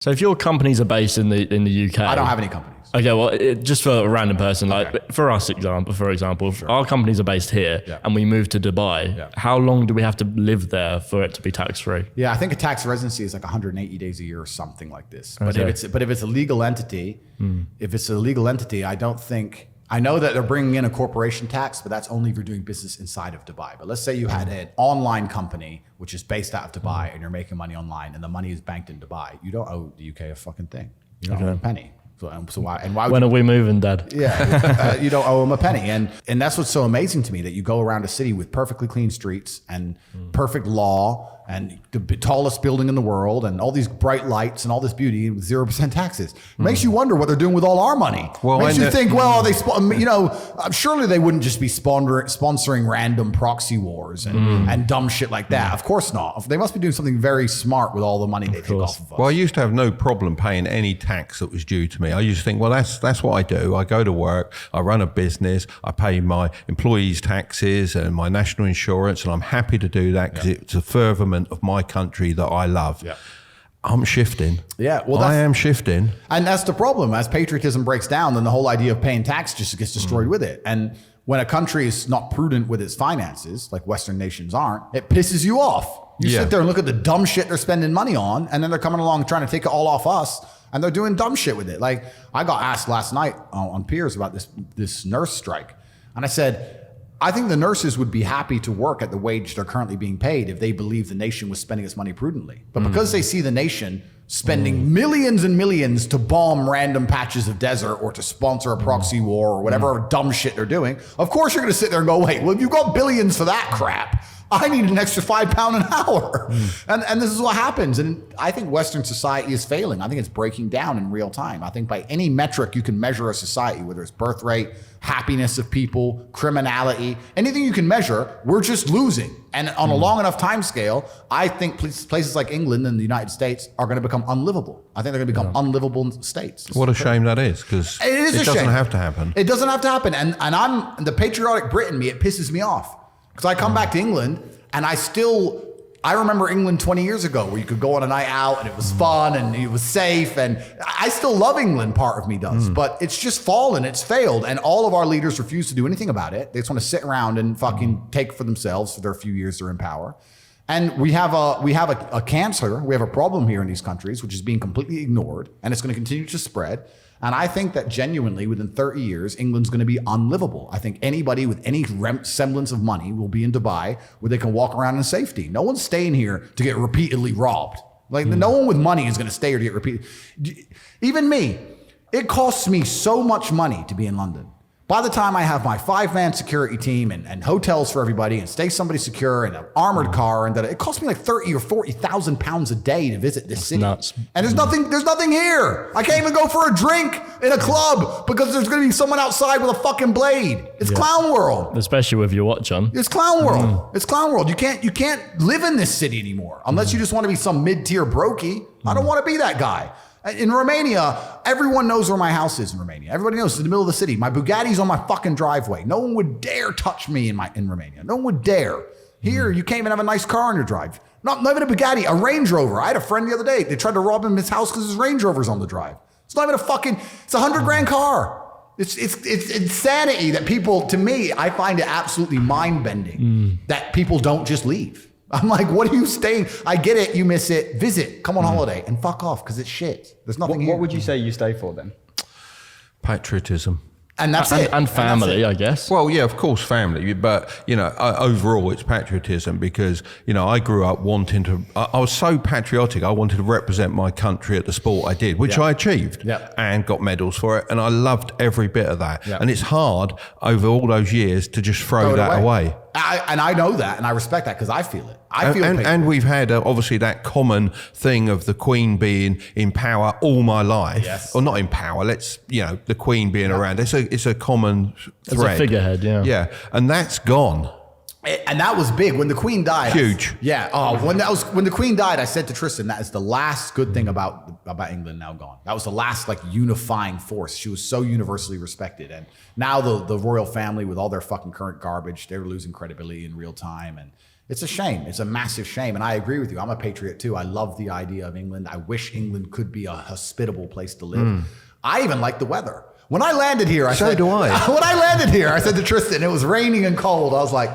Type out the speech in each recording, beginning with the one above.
So if your companies are based in the UK, I don't have any companies. Okay, well, just for a random person, like for us, for example, if our companies are based here and we move to Dubai, how long do we have to live there for it to be tax free? Yeah, I think a tax residency is like 180 days a year or something like this. But if it's a legal entity, I don't think. I know that they're bringing in a corporation tax, but that's only if you're doing business inside of Dubai. But let's say you had an online company which is based out of Dubai and you're making money online and the money is banked in Dubai. You don't owe the UK a fucking thing. You don't owe a penny. So why? And why? When are we moving, Dad? Yeah, you don't owe them a penny, and that's what's so amazing to me, that you go around a city with perfectly clean streets and perfect law and the tallest building in the world and all these bright lights and all this beauty with 0% taxes. It makes you wonder what they're doing with all our money. Well, makes you think, well, surely they wouldn't just be sponsoring random proxy wars and dumb shit like that. Of course not. They must be doing something very smart with all the money they take off of us. Well, I used to have no problem paying any tax that was due to me. I used to think, well, that's what I do. I go to work, I run a business, I pay my employees' taxes and my national insurance, and I'm happy to do that because it's a furtherment of my country that I love. Yeah. I'm shifting. Yeah, well, I am shifting. And that's the problem. As patriotism breaks down, then the whole idea of paying tax just gets destroyed with it. And when a country is not prudent with its finances, like Western nations aren't, it pisses you off. You sit there and look at the dumb shit they're spending money on, and then they're coming along trying to take it all off us, and they're doing dumb shit with it. Like, I got asked last night on Piers about this nurse strike. And I said, I think the nurses would be happy to work at the wage they're currently being paid if they believe the nation was spending its money prudently. But because they see the nation spending millions and millions to bomb random patches of desert or to sponsor a proxy war or whatever dumb shit they're doing, of course you're going to sit there and go, wait, well, if you've got billions for that crap, I need an extra £5 an hour. And this is what happens. And I think Western society is failing. I think it's breaking down in real time. I think by any metric you can measure a society, whether it's birth rate, happiness of people, criminality, anything you can measure, we're just losing. And on a long enough time scale, I think places like England and the United States are going to become unlivable. I think they're going to become unlivable states. What a shame that is, because it doesn't have to happen. It doesn't have to happen. And I'm the patriotic Brit in me, it pisses me off. Because I come back to England and I remember England 20 years ago where you could go on a night out and it was fun and it was safe. And I still love England, part of me does, but it's just fallen, it's failed. And all of our leaders refuse to do anything about it. They just want to sit around and fucking take for themselves for their few years they're in power. And we have a cancer, we have a problem here in these countries, which is being completely ignored, and it's going to continue to spread. And I think that genuinely within 30 years, England's going to be unlivable. I think anybody with any semblance of money will be in Dubai where they can walk around in safety. No one's staying here to get repeatedly robbed. Like no one with money is going to stay here to get repeated. Even me, it costs me so much money to be in London. By the time I have my 5-man security team and hotels for everybody and stay somebody secure and an armored car and that, it costs me like 30 or 40,000 pounds a day to visit this city. Nuts. And there's nothing here. I can't even go for a drink in a club because there's going to be someone outside with a fucking blade. It's clown world. Especially with your watch on. It's clown world. It's clown world. You can't live in this city anymore unless you just want to be some mid-tier brokey. I don't want to be that guy. In Romania, everyone knows where my house is in Romania. Everybody knows it's in the middle of the city. My Bugatti's on my fucking driveway. No one would dare touch me in Romania. No one would dare. Here, you can't even have a nice car on your drive. Not even a Bugatti, a Range Rover. I had a friend the other day. They tried to rob him in his house because his Range Rover's on the drive. It's not even it's a $100,000 car. It's insanity that people, to me, I find it absolutely mind-bending that people don't just leave. I'm like, what are you staying? I get it. You miss it. Visit. Come on holiday and fuck off because it's shit. There's nothing here. What would you say you stay for then? Patriotism. And that's it. And family, I guess. Well, yeah, of course, family. But, overall, it's patriotism because, I grew up wanting to, I was so patriotic. I wanted to represent my country at the sport I did, which I achieved and got medals for it. And I loved every bit of that. Yep. And it's hard over all those years to just throw that away. I know that, and I respect that because I feel it. And we've had obviously that common thing of the Queen being in power all my life, or not in power. The Queen being around. It's a common thread. It's a figurehead, yeah, and that's gone. And that was big when the Queen died. Huge. When the Queen died, I said to Tristan, that is the last good thing about England now gone. That was the last unifying force. She was so universally respected, and now the royal family with all their fucking current garbage, they're losing credibility in real time. And It's a shame. It's a massive shame. And I agree with you. I'm a patriot too. I love the idea of England. I wish England could be a hospitable place to live. I even like the weather. When I landed here, I said to Tristan, it was raining and cold. I was like,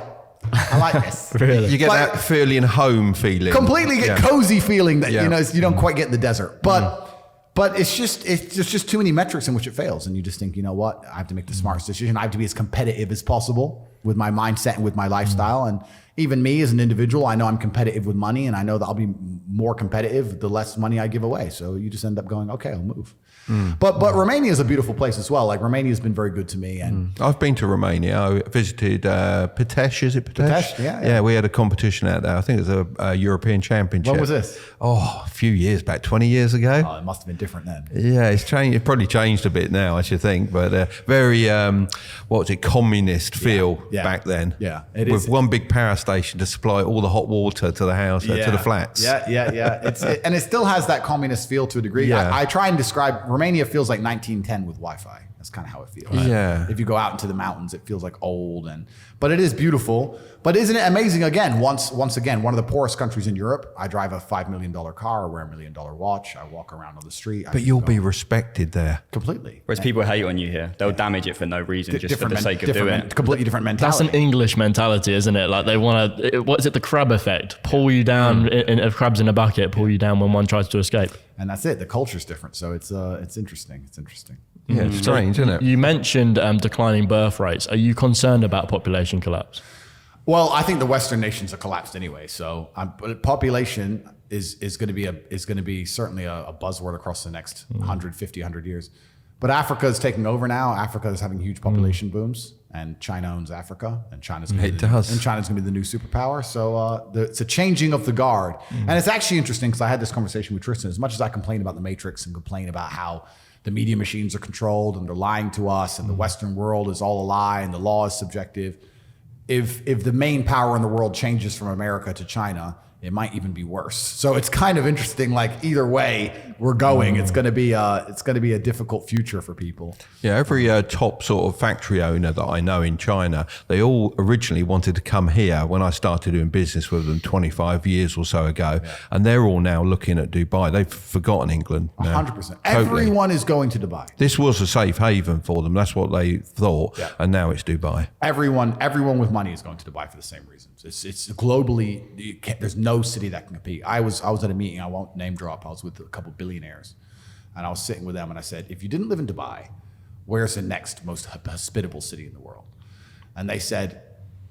I like this. Really? You get that feeling home feeling. Completely get cozy feeling that, you don't quite get in the desert. But it's just too many metrics in which it fails. And you just think, you know what? I have to make the smartest decision. I have to be as competitive as possible with my mindset and with my lifestyle. And even me as an individual, I know I'm competitive with money, and I know that I'll be more competitive the less money I give away. So you just end up going, okay, I'll move. But Romania is a beautiful place as well. Like Romania has been very good to me. And I've been to Romania. I visited Pitești. Is it Pitești? Pitești, yeah. Yeah, we had a competition out there. I think it was a European Championship. When was this? Oh, a few years back, 20 years ago. Oh, it must have been different then. Yeah, it's changed. It probably changed a bit now, I should think. But very, communist feel back then. Yeah, it with is. one big power station to supply all the hot water to the house, to the flats. Yeah. And it still has that communist feel to a degree. Yeah. I try and describe Romania feels like 1910 with Wi-Fi. That's kind of how it feels. Yeah. If you go out into the mountains, it feels like old, but it is beautiful. But isn't it amazing? Again, once again, one of the poorest countries in Europe. I drive a $5 million car, I wear a $1 million watch, I walk around on the street. But you'll be respected there. Completely. Whereas people hate on you here. They'll damage it for no reason, just for the sake of doing it. Completely different That's mentality. an English mentality, isn't it? Like they want to, what is it? The crab effect. Pull you down, crabs in a bucket, pull you down when one tries to escape. And that's it. The culture's different. So it's interesting. It's interesting. Yeah, it's strange, isn't it? You mentioned declining birth rates. Are you concerned about population collapse? Well, I think the Western nations are collapsed anyway. So population is going to be certainly a buzzword across the next 100 years. But Africa is taking over now. Africa is having huge population booms, and China owns Africa, and China's going to be the new superpower. So it's a changing of the guard, and it's actually interesting because I had this conversation with Tristan. As much as I complain about the Matrix and complain about how the media machines are controlled and they're lying to us, and the Western world is all a lie and the law is subjective. If the main power in the world changes from America to China, it might even be worse. So it's kind of interesting. Like either way we're going, it's going to be a difficult future for people. Yeah, every top sort of factory owner that I know in China, they all originally wanted to come here when I started doing business with them 25 years or so ago, and they're all now looking at Dubai. They've forgotten England. 100%. Everyone is going to Dubai. This was a safe haven for them. That's what they thought, and now it's Dubai. Everyone with money is going to Dubai for the same reasons. It's globally. There's no city that can compete. I was at a meeting. I won't name drop. I was with a couple billionaires, and I was sitting with them, and I said, if you didn't live in Dubai, where's the next most hospitable city in the world? And they said,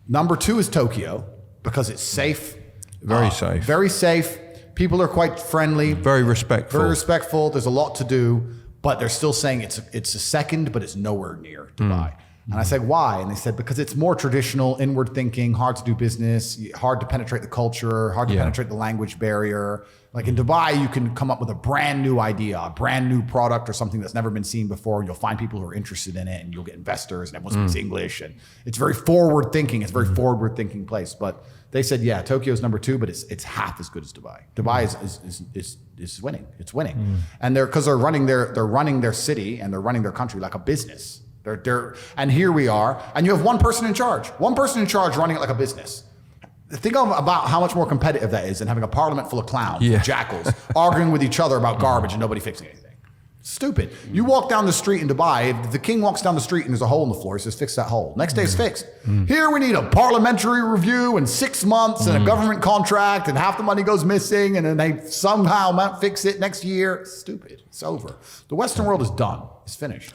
number 2 is Tokyo, because it's safe. Very safe. Very safe. People are quite friendly. Very respectful. Very respectful. There's a lot to do, but they're still saying it's a second, but it's nowhere near Dubai. And I said, why? And they said, because it's more traditional, inward thinking, hard to do business, hard to penetrate the culture, hard to penetrate the language barrier. Like in Dubai, you can come up with a brand new idea, a brand new product or something that's never been seen before. And you'll find people who are interested in it, and you'll get investors, and everyone speaks English. And it's very forward thinking. It's a very forward thinking place. But they said, yeah, Tokyo's number 2, but it's half as good as Dubai. Dubai is winning. It's winning. And because they're running their city and they're running their country like a business. And here we are, and you have one person in charge running it like a business. Think about how much more competitive that is than having a parliament full of clowns, jackals, arguing with each other about garbage and nobody fixing anything. Stupid. You walk down the street in Dubai, if the king walks down the street and there's a hole in the floor, he says, fix that hole. Next day it's fixed. Here we need a parliamentary review in 6 months and a government contract, and half the money goes missing, and then they somehow might fix it next year. Stupid. It's over. The Western world is done. It's finished.